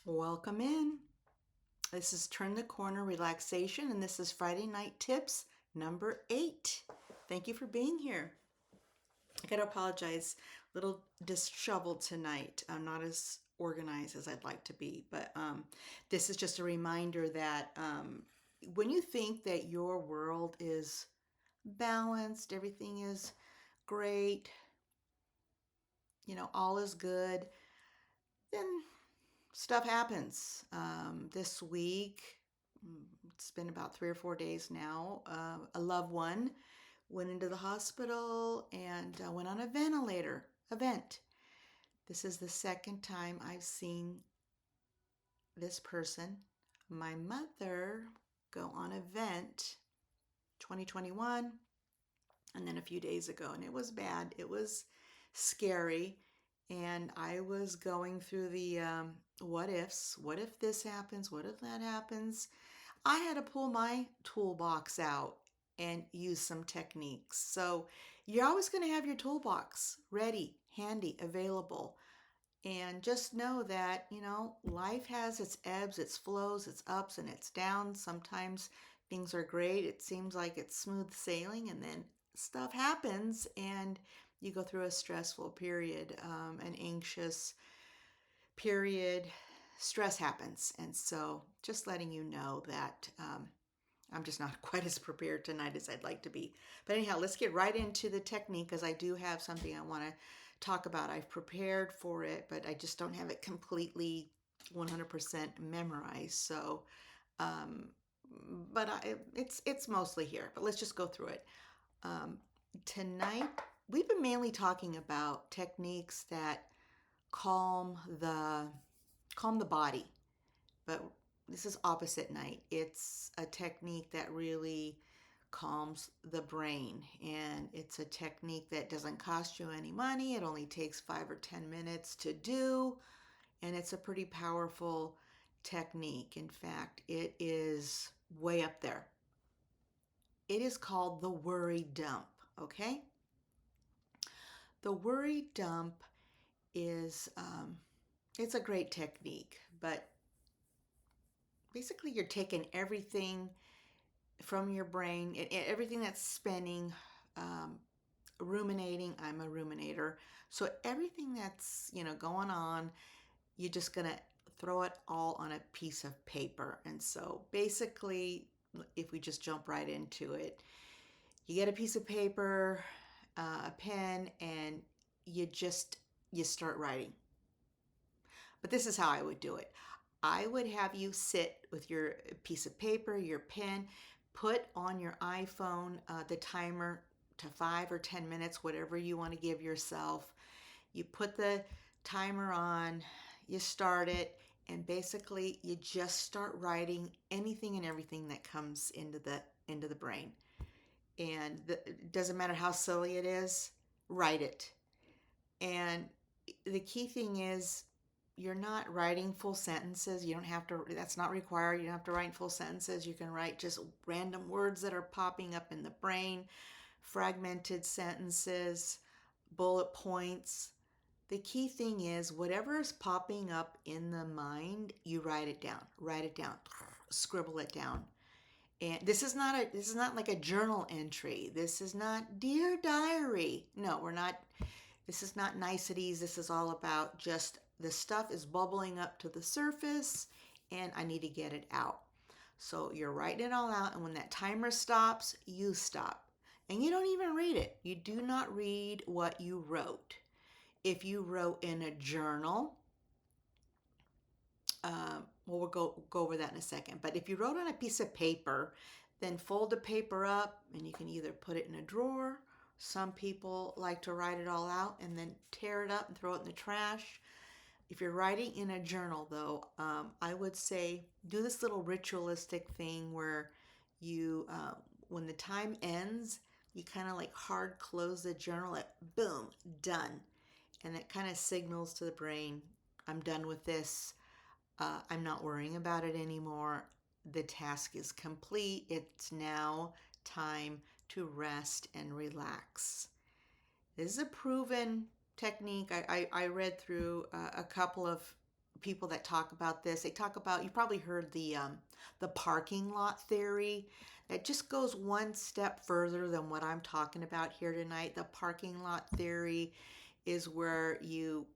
Welcome in. This is Turn the Corner Relaxation, and this is Friday Night Tips number 8. Thank you for being here. I gotta apologize, a little disheveled tonight. I'm not as organized as I'd like to be, but this is just a reminder that when you think that your world is balanced, everything is great, all is good, then stuff happens. This week, it's been about 3 or 4 days now. A loved one went into the hospital and went on a ventilator event. This is the second time I've seen this person, my mother, go on a vent 2021 and then a few days ago. And it was bad. It was scary. And I was going through the what ifs. What if this happens? What if that happens? I had to pull my toolbox out and use some techniques. So you're always going to have your toolbox ready, handy, available. And just know that, life has its ebbs, its flows, its ups, and its downs. Sometimes things are great. It seems like it's smooth sailing, and then stuff happens, and you go through a stressful period, an anxious period. Stress happens. And so just letting you know that I'm just not quite as prepared tonight as I'd like to be. But anyhow, let's get right into the technique because I do have something I want to talk about. I've prepared for it, but I just don't have it completely 100% memorized. So, um, but it's mostly here. But let's just go through it. Um, Tonight, we've been mainly talking about techniques that calm the calm the body, but this is opposite night. It's a technique that really calms the brain, and it's a technique that doesn't cost you any money. It only takes 5 or 10 minutes to do, and it's a pretty powerful technique. In fact, it is way up there. It is called the worry dump. Okay, the worry dump is it's a great technique, but basically you're taking everything from your brain, everything that's spinning, um, ruminating. I'm a ruminator. So everything that's, going on, you're just going to throw it all on a piece of paper. And so basically, if we just jump right into it, you get a piece of paper, a pen, and you start writing. But this is how I would do it. I would have you sit with your piece of paper, your pen, put on your iPhone the timer to 5 or 10 minutes, whatever you want to give yourself. You put the timer on, you start it, and basically you just start writing anything and everything that comes into the brain. And it doesn't matter how silly it is, write it. And the key thing is you're not writing full sentences. You don't have to, that's not required. You don't have to write full sentences. You can write just random words that are popping up in the brain, fragmented sentences, bullet points. The key thing is whatever is popping up in the mind, you write it down, scribble it down. And this is not like a journal entry. This is not dear diary. No, we're not. This is not niceties. This is all about just the stuff is bubbling up to the surface and I need to get it out. So you're writing it all out, and when that timer stops, you stop. And you don't even read it. You do not read what you wrote. If you wrote in a journal, we'll go over that in a second. But if you wrote on a piece of paper, then fold the paper up and you can either put it in a drawer. Some people like to write it all out and then tear it up and throw it in the trash. If you're writing in a journal, though, I would say do this little ritualistic thing where when the time ends, you kind of like hard close the journal, like boom, done. And it kind of signals to the brain, I'm done with this. I'm not worrying about it anymore. The task is complete. It's now time to rest and relax. This is a proven technique. I read through a couple of people that talk about this. They talk about, you probably heard the parking lot theory. That just goes one step further than what I'm talking about here tonight. The parking lot theory is where you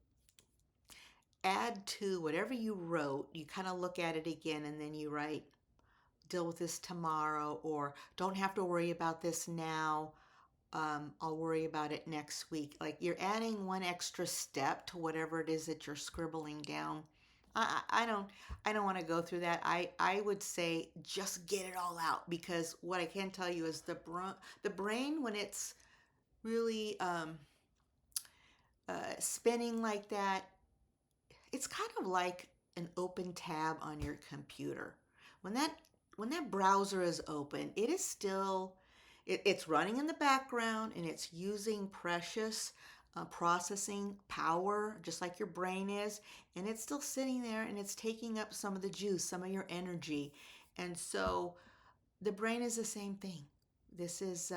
add to whatever you wrote, you kind of look at it again and then you write, deal with this tomorrow, or don't have to worry about this now. I'll worry about it next week. Like you're adding one extra step to whatever it is that you're scribbling down. I don't want to go through that. I would say just get it all out, because what I can tell you is the brain, when it's really spinning like that, it's kind of like an open tab on your computer. When that when that browser is open, it is still it's running in the background and it's using precious processing power, just like your brain is, and it's still sitting there and it's taking up some of the juice, some of your energy, and so the brain is the same thing. This is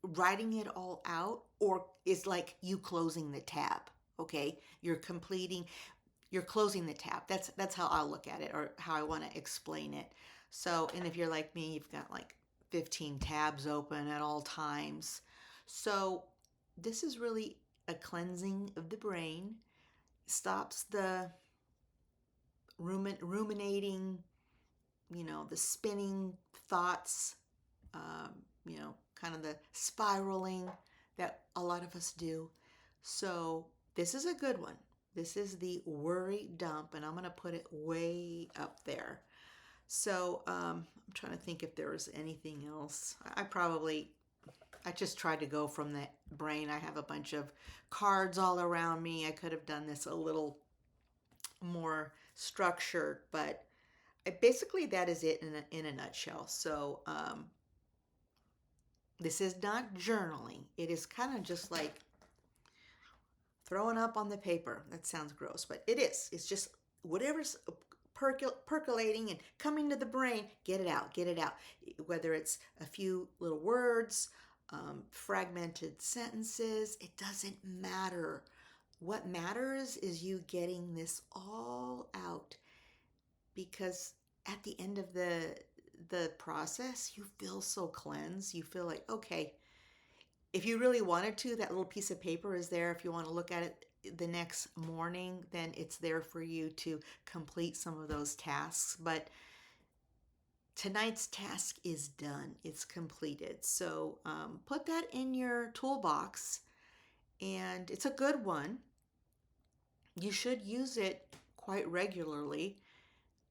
writing it all out, or is like you closing the tab. Okay, you're closing the tab. That's how I'll look at it, or how I want to explain it. So, and if you're like me, you've got like 15 tabs open at all times. So this is really a cleansing of the brain, stops the ruminating, the spinning thoughts, um, kind of the spiraling that a lot of us do. So this is a good one. This is the worry dump, and I'm going to put it way up there. So I'm trying to think if there was anything else. I just tried to go from the brain. I have a bunch of cards all around me. I could have done this a little more structured, but basically that is it in a nutshell. So this is not journaling. It is kind of just like throwing up on the paper. That sounds gross, but it is. It's just whatever's percolating and coming to the brain, get it out, get it out. Whether it's a few little words, fragmented sentences, it doesn't matter. What matters is you getting this all out, because at the end of the process, you feel so cleansed. You feel like, okay, if you really wanted to, that little piece of paper is there. If you want to look at it the next morning, then it's there for you to complete some of those tasks. But tonight's task is done, it's completed. So put that in your toolbox, and it's a good one. You should use it quite regularly,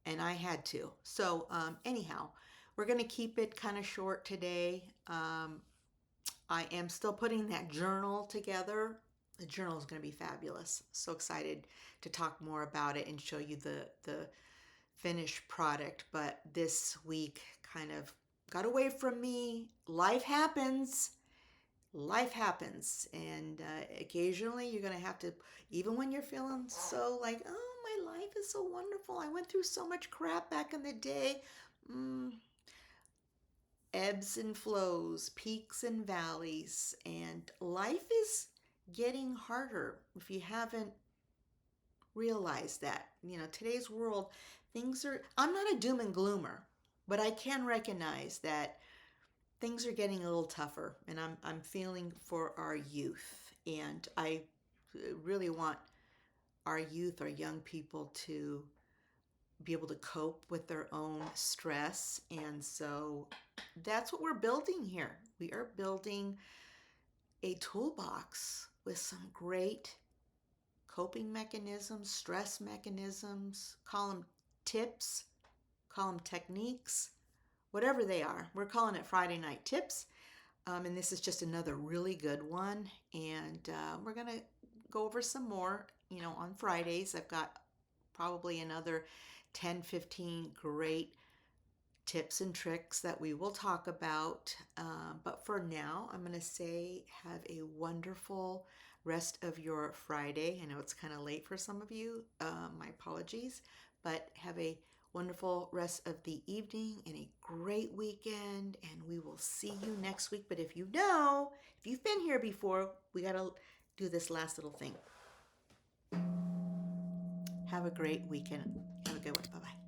and I had to. So anyhow, we're going to keep it kind of short today. I am still putting that journal together. The journal is going to be fabulous. So excited to talk more about it and show you the finished product. But this week kind of got away from me. Life happens. Life happens. And occasionally you're going to have to, even when you're feeling so like, oh, my life is so wonderful. I went through so much crap back in the day. Ebbs and flows, peaks and valleys, and life is getting harder if you haven't realized that. Today's world, I'm not a doom and gloomer, but I can recognize that things are getting a little tougher, and I'm feeling for our youth, and I really want our youth, our young people, to be able to cope with their own stress. And so that's what we're building here. We are building a toolbox with some great coping mechanisms, stress mechanisms, call them tips, call them techniques, whatever they are. We're calling it Friday Night Tips. And this is just another really good one. And we're going to go over some more, on Fridays. I've got probably another 10, 15 great tips and tricks that we will talk about. But for now, I'm going to say have a wonderful rest of your Friday. I know it's kind of late for some of you. My apologies. But have a wonderful rest of the evening and a great weekend. And we will see you next week. But if you've been here before, we got to do this last little thing. Have a great weekend. Have a good one. Bye bye.